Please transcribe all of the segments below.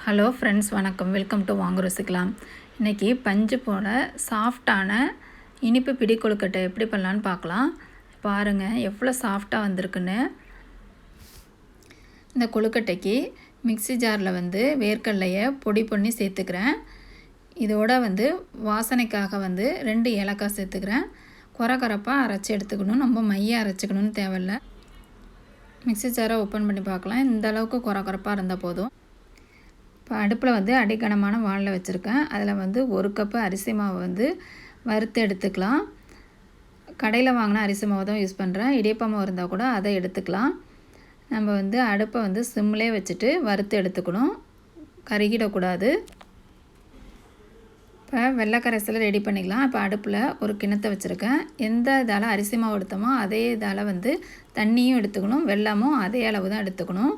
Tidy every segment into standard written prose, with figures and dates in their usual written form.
Hello friends, வணக்கம். Welcome to வாங்க ருசிக்கலாம். இன்றைக்கி பஞ்சு போல சாஃப்டான இனிப்பு பிடி கொழுக்கட்டை எப்படி பண்ணலான்னு பார்க்கலாம். பாருங்கள் எவ்வளோ சாஃப்டாக வந்திருக்குன்னு. இந்த கொழுக்கட்டைக்கு மிக்ஸி ஜாரில் வேர்க்கடலையை பொடி பண்ணி சேர்த்துக்கிறேன். இதோட வாசனைக்காக 2 ஏலக்காய் சேர்த்துக்கிறேன். குறப்பாக அரைச்சி எடுத்துக்கணும், ரொம்ப மையாக அரைச்சிக்கணும்னு தேவையில்லை. மிக்ஸி ஜாரை ஓப்பன் பண்ணி பார்க்கலாம். இந்த அளவுக்கு குறப்பாக இருந்தால் போதும். இப்போ அடுப்பில் அடிக்கனமான வானில் வச்சுருக்கேன். அதில் 1 கப்பு அரிசி மாவு வறுத்து எடுத்துக்கலாம். கடையில் வாங்கின அரிசி மாவு தான் யூஸ் பண்ணுறேன். இடியப்பம் மாவு இருந்தால் கூட அதை எடுத்துக்கலாம். நம்ம அடுப்பை சிம்மிலே வச்சுட்டு வறுத்து எடுத்துக்கணும், கருகிடக்கூடாது. இப்போ வெள்ளை கரைசலை ரெடி பண்ணிக்கலாம். இப்போ அடுப்பில் ஒரு கிணத்தை வச்சுருக்கேன். எந்த இதால் அரிசி மாவு எடுத்தோமோ அதே இதால் தண்ணியும் எடுத்துக்கணும், வெல்லமும் அதே அளவு தான் எடுத்துக்கணும்.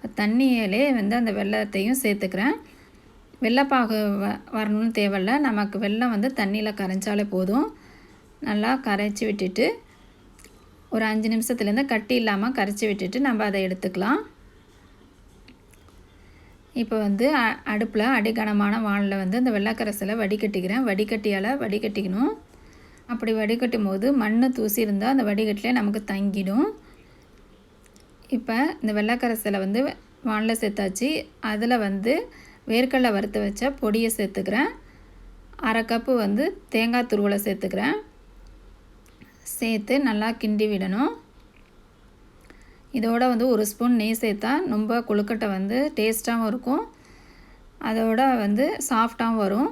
இப்போ தண்ணியிலே அந்த வெல்லத்தையும் சேர்த்துக்கிறேன். வெள்ளைப்பாகு வரணும்னு தேவையில்லை, நமக்கு வெல்லம் தண்ணியில் கரைஞ்சாலே போதும். நல்லா கரைச்சி விட்டுட்டு ஒரு 5 நிமிஷத்துலேருந்து கட்டி இல்லாமல் கரைச்சி விட்டுட்டு நம்ம அதை எடுத்துக்கலாம். இப்போ அடுப்பில் அடிக்கனமான வானில் இந்த வெள்ளைக்கரைசலை வடிகட்டிக்கிறேன். வடிகட்டியால் வடிகட்டிக்கணும். அப்படி வடிகட்டும் போது மண் தூசி இருந்தால் அந்த வடிகட்டிலே நமக்கு தங்கிடும். இப்போ இந்த வெள்ளைக்கரைசலை வானில் சேர்த்தாச்சு. அதில் வேர்க்கடலை வறுத்து வச்ச பொடியை சேர்த்துக்கிறேன். 1/2 கப்பு தேங்காய் துருவலை சேர்த்துக்கிறேன். சேர்த்து நல்லா கிண்டி விடணும். இதோட 1 ஸ்பூன் நெய் சேர்த்தா ரொம்ப கொழுக்கட்டை டேஸ்ட்டாகவும் இருக்கும், அதோட சாஃப்டாகவும் வரும்.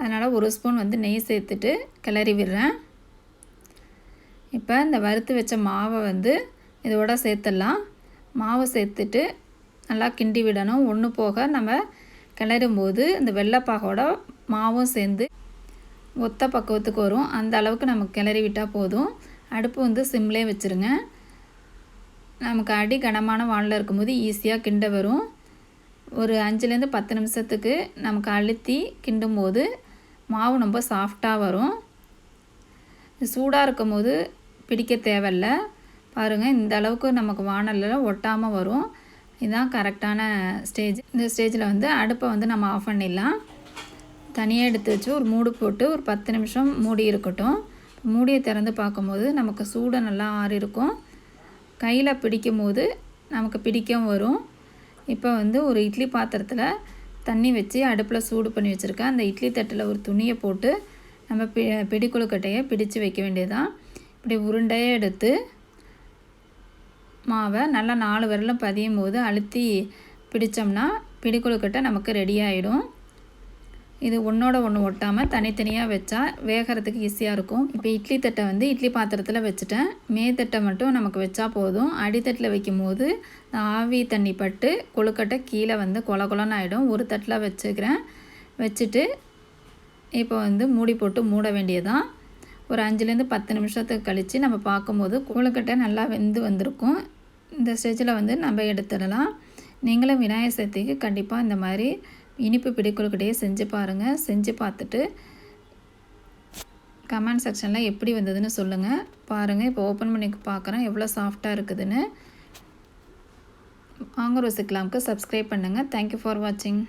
அதனால் 1 ஸ்பூன் நெய் சேர்த்துட்டு கிளறி விடுறேன். இப்போ இந்த வறுத்து வச்ச மாவை இதோட சேர்த்துடலாம். மாவு சேர்த்துட்டு நல்லா கிண்டி விடணும். ஒன்று போக நம்ம கிளறும்போது இந்த வெள்ளைப்பாகோட மாவும் சேர்ந்து ஒத்த பக்குவத்துக்கு வரும். அந்த அளவுக்கு நம்ம கிளறி விட்டால் போதும். அடுப்பு சிம்லே வச்சுருங்க. நமக்கு அடி கனமான வானில் இருக்கும்போது ஈஸியாக கிண்ட வரும். ஒரு 5லேருந்து 10 நிமிஷத்துக்கு நமக்கு அழுத்தி கிண்டும் போது மாவு ரொம்ப சாஃப்டாக வரும். சூடாக இருக்கும் போது பிடிக்க தேவையில்லை. பாருங்கள், இந்த அளவுக்கு நமக்கு வானலில் ஒட்டாமல் வரும். இதுதான் கரெக்டான ஸ்டேஜ். இந்த ஸ்டேஜில் அடுப்பை நம்ம ஆஃப் பண்ணிடலாம். தனியாக எடுத்து வச்சு ஒரு மூடி போட்டு ஒரு 10 நிமிஷம் மூடி இருக்கட்டும். மூடியை திறந்து பார்க்கும்போது நமக்கு சூடு நல்லா ஆறி இருக்கும். கையில் பிடிக்கும் போது நமக்கு பிடிக்கவும் வரும். இப்போ ஒரு இட்லி பாத்திரத்தில் தண்ணி வச்சு அடுப்பில் சூடு பண்ணி வச்சுருக்கேன். அந்த இட்லி தட்டில் ஒரு துணியை போட்டு நம்ம பிடி கொழுக்கட்டையை பிடிச்சு வைக்க வேண்டியதுதான். இப்படி உருண்டையே எடுத்து மாவை நல்லா 4 விரலும் பதியும் போது அழுத்தி பிடிச்சோம்னா பிடி கொழுக்கட்டை நமக்கு ரெடி ஆகிடும். இது ஒன்றோட ஒன்று ஒட்டாமல் தனித்தனியாக வச்சா வேகிறதுக்கு ஈஸியாக இருக்கும். இப்போ இட்லி தட்டை இட்லி பாத்திரத்தில் வச்சுட்டேன். மேத்தட்டை மட்டும் நமக்கு வச்சா போதும். அடித்தட்டில் வைக்கும் போது ஆவி தண்ணி பட்டு கொழுக்கட்டை கீழே கொல கொலன்னு ஆகிடும். ஒரு தட்டில் வச்சுக்கிறேன். வச்சுட்டு இப்போ மூடி போட்டு மூட வேண்டியதான். ஒரு 5லேருந்து 10 நிமிஷத்துக்கு கழித்து நம்ம பார்க்கும்போது கொழுக்கட்டை நல்லா வெந்து வந்திருக்கும். இந்த ஸ்டேஜில் நம்ம எடுத்துடலாம். நீங்களும் விநாயகர் சதுர்த்திக்கு கண்டிப்பாக இந்த மாதிரி இனிப்பு பிடி கொழுக்கட்டையை செஞ்சு பாருங்கள். செஞ்சு பார்த்துட்டு கமெண்ட் செக்ஷனில் எப்படி வந்ததுன்னு சொல்லுங்கள். பாருங்கள், இப்போ ஓப்பன் பண்ணி பார்க்குறேன் எவ்வளோ சாஃப்டாக இருக்குதுன்னு. வாங்க ருசிக்கலாம்க்கு சப்ஸ்கிரைப் பண்ணுங்கள். தேங்க்யூ ஃபார் வாட்சிங்.